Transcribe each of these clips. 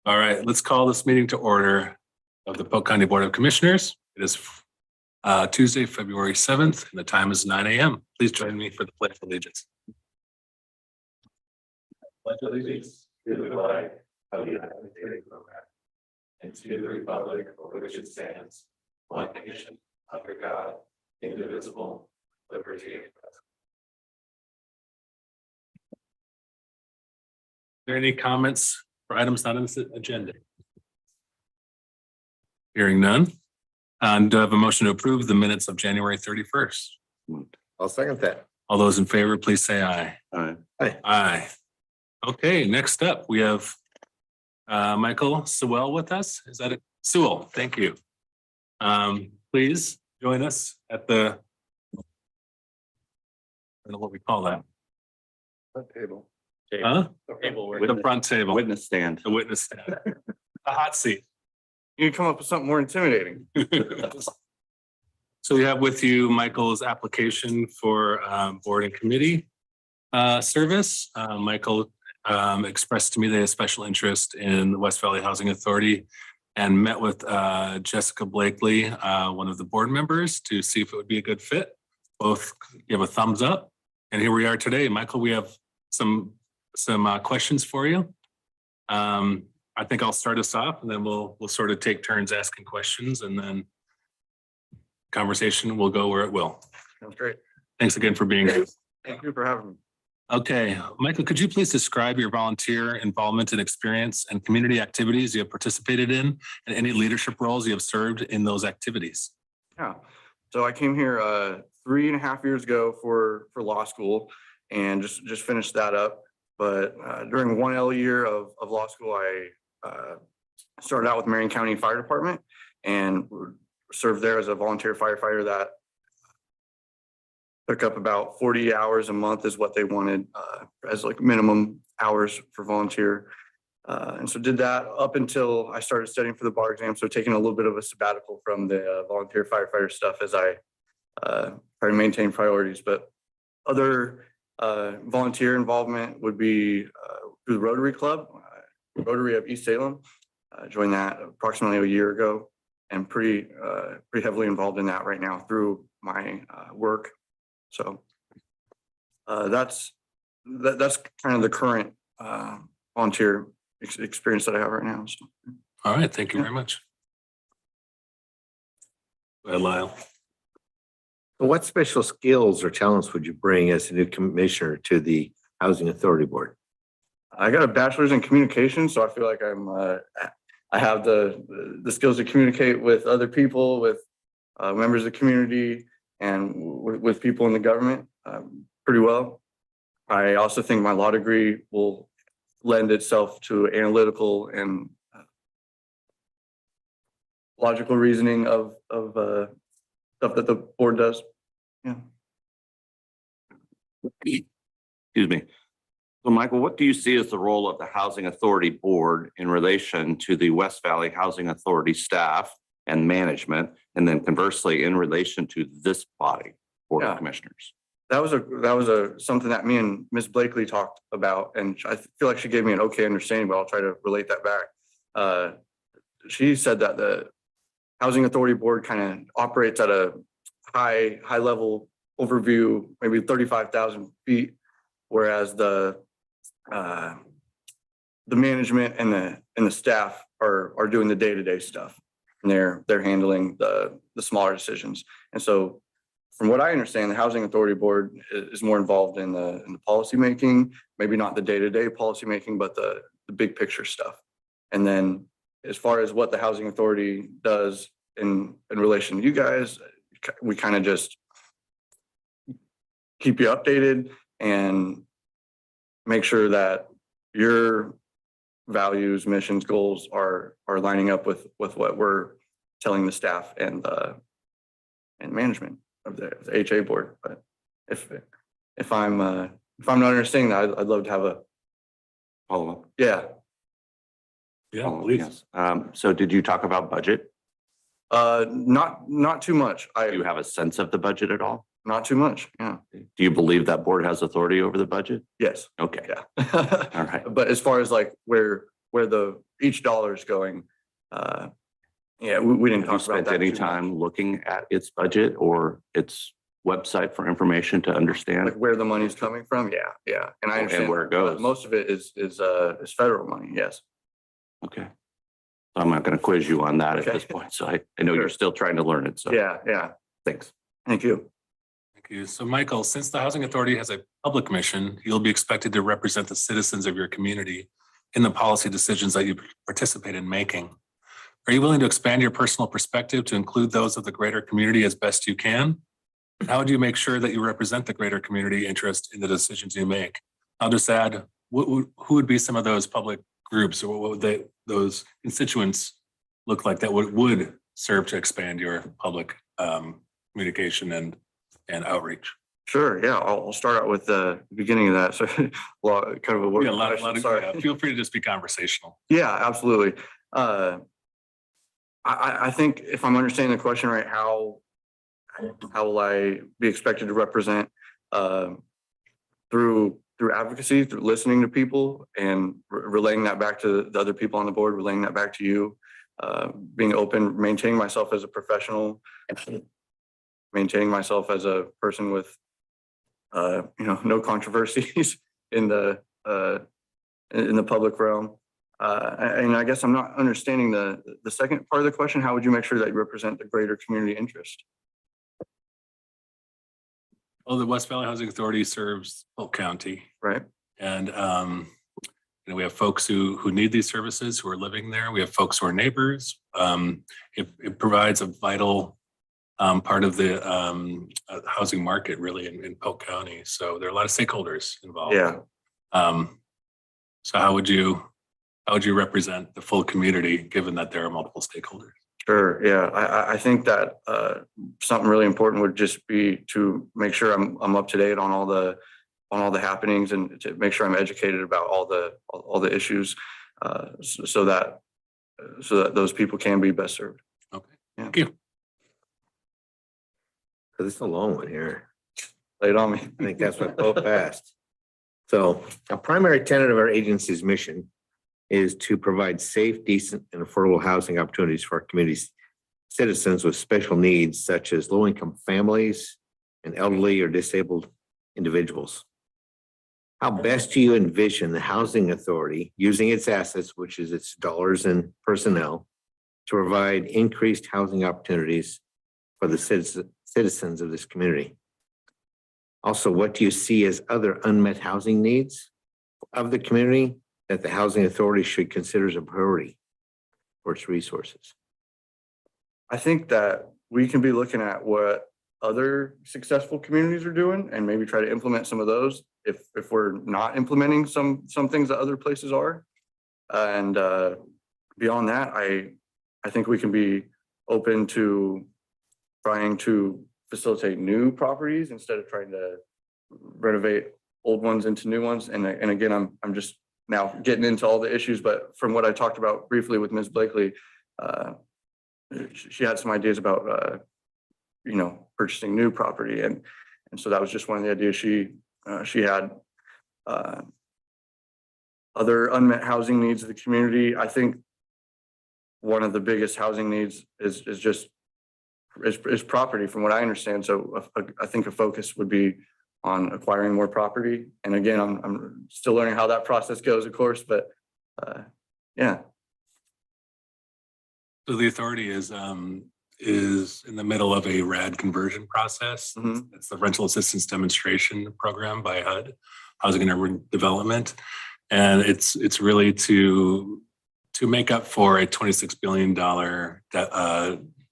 All right, let's call this meeting to order of the Polk County Board of Commissioners. It is Tuesday, February 7th, and the time is 9 a.m. Please join me for the Pledge of Allegiance. Pledge allegiance to the flag of the United States of America and to the republic for which it stands, one nation, under God, indivisible, liberty and justice. Are there any comments for items not on the agenda? Hearing none. And do I have a motion to approve the minutes of January 31st? I'll second that. All those in favor, please say aye. Aye. Aye. Okay, next up, we have Michael Sewell with us. Is that it? Sewell, thank you. Please join us at the, I don't know what we call that. Table. Huh? Table. The front table, Witness stand. the witness stand, the hot seat. You can come up with something more intimidating. So we have with you Michael's application for board and committee service. Michael expressed to me they have special interest in the West Valley Housing Authority and met with Jessica Blakely, one of the board members, to see if it would be a good fit. Both give a thumbs up. And here we are today. Michael, we have some questions for you. I think I'll start us off and then we'll sort of take turns asking questions and then conversation will go where it will. Sounds great. Thanks again for being here. Thank you for having me. Okay, Michael, could you please describe your volunteer involvement and experience and community activities you have participated in and any leadership roles you have served in those activities? Yeah. So I came here 3.5 years ago for law school and just finished that up. But during 1L year of law school, I started out with Marion County Fire Department and served there as a volunteer firefighter. That took up about 40 hours a month is what they wanted as like minimum hours for volunteer. And so did that up until I started studying for the bar exam. So taking a little bit of a sabbatical from the volunteer firefighter stuff as I try to maintain priorities. But other volunteer involvement would be through the Rotary Club, Rotary of East Salem. Joined that approximately a year ago and pretty heavily involved in that right now through my work. So that's kind of the current volunteer experience that I have right now. So. All right, thank you very much. Go ahead, Lyle. What special skills or talents would you bring as a new commissioner to the Housing Authority Board? I got a bachelor's in communication, so I feel like I have the skills to communicate with other people, with members of the community, and with people in the government pretty well. I also think my law degree will lend itself to analytical and logical reasoning of stuff that the board does. Yeah. Excuse me. So Michael, what do you see as the role of the Housing Authority Board in relation to the West Valley Housing Authority staff and management? And then conversely, in relation to this body, Board of Commissioners? That was something that me and Ms. Blakely talked about, and I feel like she gave me an okay understanding, but I'll try to relate that back. She said that the Housing Authority Board kind of operates at a high level overview, maybe 35,000 feet, whereas the management and the staff are doing the day-to-day stuff, and they're handling the smaller decisions. And so, from what I understand, the Housing Authority Board is more involved in the policy making, maybe not the day-to-day policy making, but the big picture stuff. And then, as far as what the Housing Authority does in relation to you guys, we kind of just keep you updated and make sure that your values, missions, goals are lining up with what we're telling the staff and management of the HA board. But if I'm not understanding that, I'd love to have a Follow-up. yeah. Yeah, please. Yes. So did you talk about budget? Not too much. Do you have a sense of the budget at all? Not too much. Yeah. Do you believe that board has authority over the budget? Yes. Okay. Yeah. All right. But as far as like where where each dollar is going. Yeah, we didn't Have you talk about spent that. any too much. time looking at its budget or its website for information to understand? Like where the money's coming from? Yeah, yeah. And I And understand where it goes. most of it is federal money. Yes. Okay. So I'm not going to quiz you on that at Okay. this point. So I know Sure. you're still trying to learn it. So Yeah, yeah. thanks. Thank you. Thank you. So Michael, since the Housing Authority has a public mission, you'll be expected to represent the citizens of your community in the policy decisions that you participate in making. Are you willing to expand your personal perspective to include those of the greater community as best you can? How would you make sure that you represent the greater community interest in the decisions you make? I'll just add, who would be some of those public groups, or what would those constituents look like that would serve to expand your public communication and outreach? Sure. Yeah, I'll start out with the beginning of that. So, well, kind of a Yeah, a lot of, sorry. yeah, feel free to just be conversational. Yeah, absolutely. I think if I'm understanding the question right, how will I be expected to represent through advocacy, through listening to people and relaying that back to the other people on the board, relaying that back to you, being open, maintaining myself as a professional, maintaining myself as a person with no controversies in the public realm. And I guess I'm not understanding the second part of the question. How would you make sure that you represent the greater community interest? Well, the West Valley Housing Authority serves Polk County, Right. and we have folks who need these services, who are living there. We have folks who are neighbors. It provides a vital part of the housing market, really, in Polk County. So there are a lot of stakeholders involved. Yeah. So how would you represent the full community, given that there are multiple stakeholders? Sure. Yeah. I think that something really important would just be to make sure I'm up to date on all the happenings and to make sure I'm educated about all the issues so that those people can be best served. Okay. Yeah. Thank you. This is a long one here. Lay it on me. I think that's what Polk passed. So a primary tenet of our agency's mission is to provide safe, decent, and affordable housing opportunities for our community's citizens with special needs, such as low-income families and elderly or disabled individuals. How best do you envision the Housing Authority using its assets, which is its dollars and personnel, to provide increased housing opportunities for the citizens of this community? Also, what do you see as other unmet housing needs of the community that the Housing Authority should consider as a priority for its resources? I think that we can be looking at what other successful communities are doing and maybe try to implement some of those if we're not implementing some things that other places are. And beyond that, I think we can be open to trying to facilitate new properties instead of trying to renovate old ones into new ones. And again, I'm just now getting into all the issues, but from what I talked about briefly with Ms. Blakely, she had some ideas about purchasing new property, and so that was just one of the ideas she had. Other unmet housing needs of the community. I think one of the biggest housing needs is property, from what I understand. So I think a focus would be on acquiring more property. And again, I'm still learning how that process goes, of course, but yeah. So the authority is in the middle of a RAD conversion process. Mhm. It's the Rental Assistance Demonstration Program by HUD, Housing and Urban Development. And it's really to make up for a $26 billion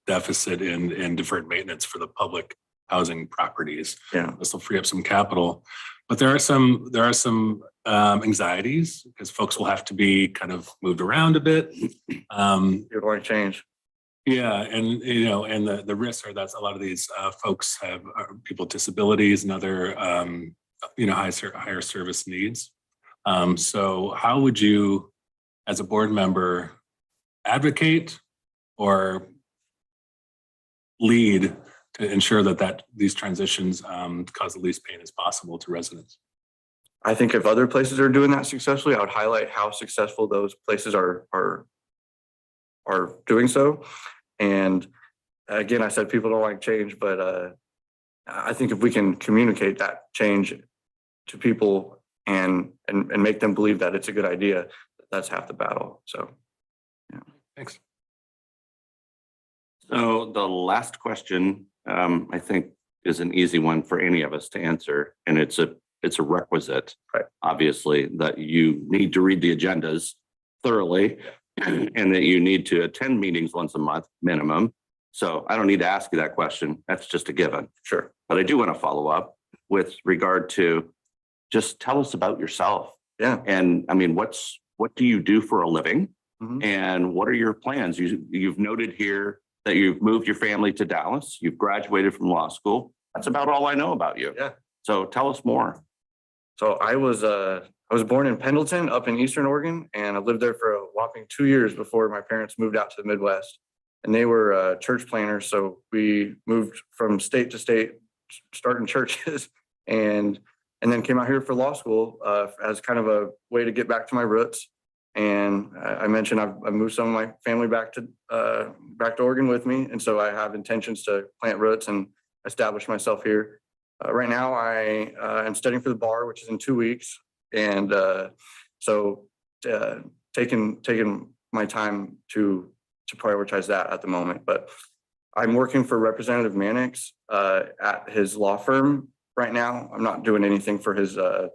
deficit in deferred maintenance for the public housing properties. Yeah. This will free up some capital. But there are some anxieties because folks will have to be kind of moved around a bit. You're going to change. Yeah, and the risks are that a lot of these folks have people with disabilities and other higher service needs. So how would you, as a board member, advocate or lead to ensure that these transitions cause the least pain as possible to residents? I think if other places are doing that successfully, I would highlight how successful those places are doing so. And again, I said people don't like change, but I think if we can communicate that change to people and make them believe that it's a good idea, that's half the battle. So, Thanks. So the last question, I think is an easy one for any of us to answer, and it's a requisite, right, obviously, that you need to read the agendas thoroughly and that you need to attend meetings once a month minimum. So I don't need to ask you that question. That's just a given. sure. But I do want to follow up with regard to just tell us about yourself. Yeah. And I mean, what do you do for a living? Mhm. And what are your plans? You've noted here that you've moved your family to Dallas. You've graduated from law school. That's about all I know about you. Yeah. So tell us more. So I was born in Pendleton up in Eastern Oregon, and I lived there for a whopping 2 years before my parents moved out to the Midwest. And they were church planners, so we moved from state to state, starting churches, and then came out here for law school as kind of a way to get back to my roots. And I mentioned I've moved some of my family back to Oregon with me, and so I have intentions to plant roots and establish myself here. Right now, I am studying for the bar, which is in 2 weeks, and so taking my time to prioritize that at the moment. But I'm working for Representative Mannix at his law firm right now. I'm not doing anything for his on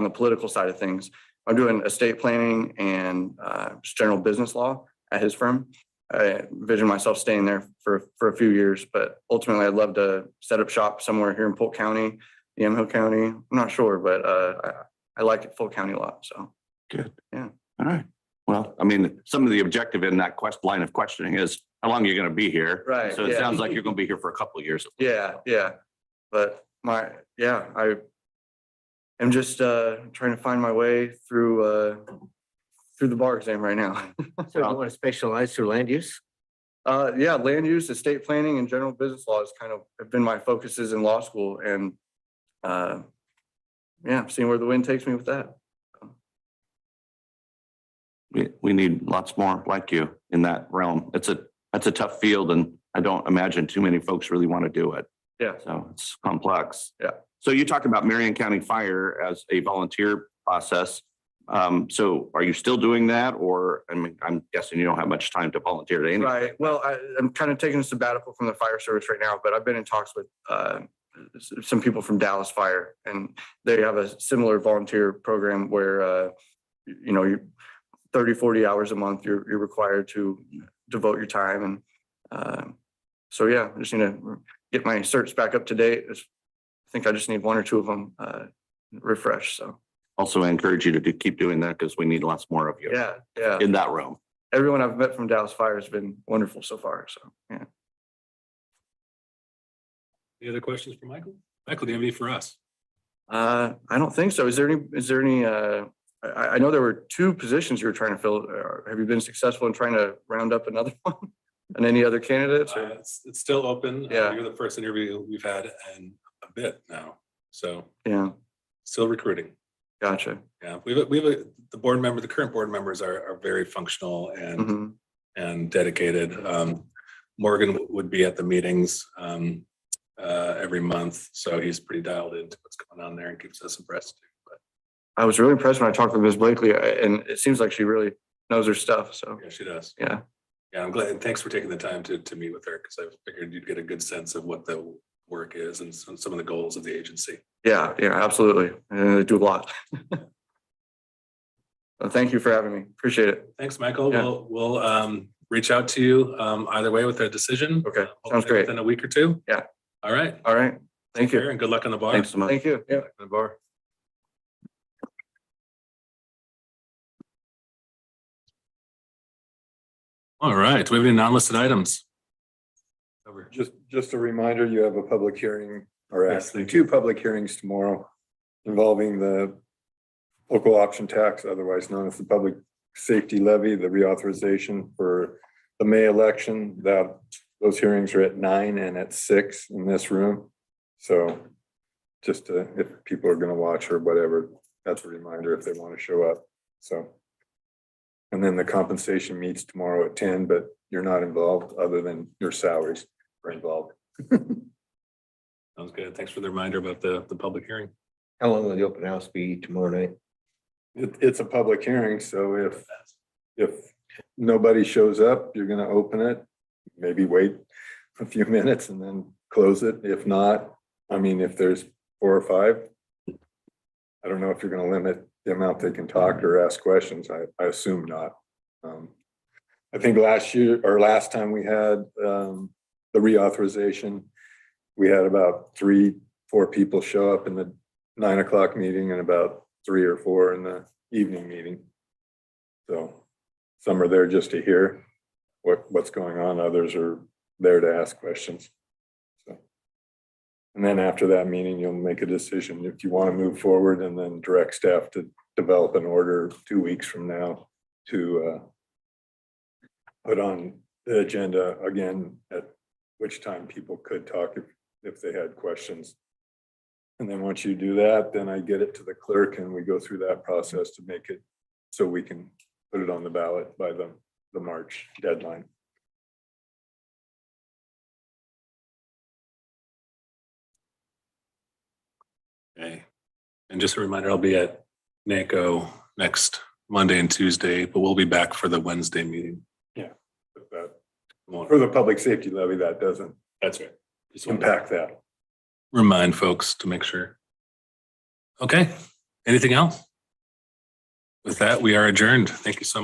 the political side of things. I'm doing estate planning and just general business law at his firm. I envision myself staying there for a few years, but ultimately I'd love to set up shop somewhere here in Polk County, Yamhill County. I'm not sure, but I like Polk County a lot. So Good. Yeah. All right. Well, I mean, some of the objective in that line of questioning is how long you're going to be here. Right, So it yeah. sounds like you're going to be here for a couple of years. yeah. But I am just trying to find my way through the bar exam right now. So you want to specialize through land use? Yeah, land use, estate planning, and general business law have been my focuses in law school, and seeing where the wind takes me with that. We need lots more like you in that realm. That's a tough field, and I don't imagine too many folks really want to do it. Yeah. So it's complex. Yeah. So you talked about Marion County Fire as a volunteer process. So are you still doing that, or I mean, I'm guessing you don't have much time to volunteer to anything. Right. Well, I'm kind of taking a sabbatical from the fire service right now, but I've been in talks with some people from Dallas Fire, and they have a similar volunteer program where you 30, 40 hours a month you're required to devote your time. And so yeah, I just need to get my certs back up to date. I think I just need 1 or 2 of them refreshed. So Also, I encourage you to keep doing that because we need lots more of you. yeah. In that realm. Everyone I've met from Dallas Fire has been wonderful so far. So yeah. Any other questions for Michael? Michael, do you have any for us? I don't think so. Is there any, I know there were 2 positions you were trying to fill. Have you been successful in trying to round up another one? And any other candidates? Or? It's still open. Yeah. You're the first interview we've had in a bit now. So Yeah, still recruiting. gotcha. Yeah, the current board members are very functional and Mhm. and dedicated. Morgan would be at the meetings every month, so he's pretty dialed into what's going on there and keeps us abreast too. But I was really impressed when I talked with Ms. Blakely, and it seems like she really knows her stuff. So yeah, she does. yeah, I'm glad. And thanks for taking the time to meet with her, because I figured you'd get a good sense of what the work is and some of the goals of the agency. yeah, absolutely. And they do a lot. Well, thank you for having me. Appreciate it. Thanks, Michael. Yeah. We'll reach out to you either way with a decision. Okay, sounds Hopefully great. Within a week or 2. Yeah. All right. All right. Thank Take care you. and good luck on the bar. Thanks so much. Thank you. Yeah. The bar. All right. We have any non-listed items? Over. Just a reminder, you have a public hearing, or Yes, actually thank 2 public hearings tomorrow involving the local option tax, otherwise known as the public safety levy, the reauthorization for the May election. Those hearings are at 9 and at 6 in this room. So just to, if people are gonna watch or whatever, that's a reminder if they want to show up, so. And then the compensation meets tomorrow at 10, but you're not involved other than your salaries are involved. Sounds good. Thanks for the reminder about the public hearing. How long will the open house be tomorrow night? It's a public hearing, so if nobody shows up, you're gonna open it, maybe wait a few minutes and then close it. If not, I mean, if there's 4 or 5, I don't know if you're gonna limit the amount they can talk or ask questions. I assume not. I think last time we had the reauthorization, we had about 3-4 people show up in the 9 o'clock meeting and about 3 or 4 in the evening meeting. So some are there just to hear what's going on. Others are there to ask questions. So, and then after that meeting, you'll make a decision if you want to move forward and then direct staff to develop an order 2 weeks from now to put on the agenda again, at which time people could talk if they had questions. And then once you do that, then I get it to the clerk and we go through that process to make it so we can put it on the ballot by the March deadline. Okay. And just a reminder, I'll be at NACO next Monday and Tuesday, but we'll be back for the Wednesday meeting. But that, for the public safety levy, that doesn't That's right. Just want to impact that. remind folks to make sure. Okay. Anything else? With that, we are adjourned. Thank you so much.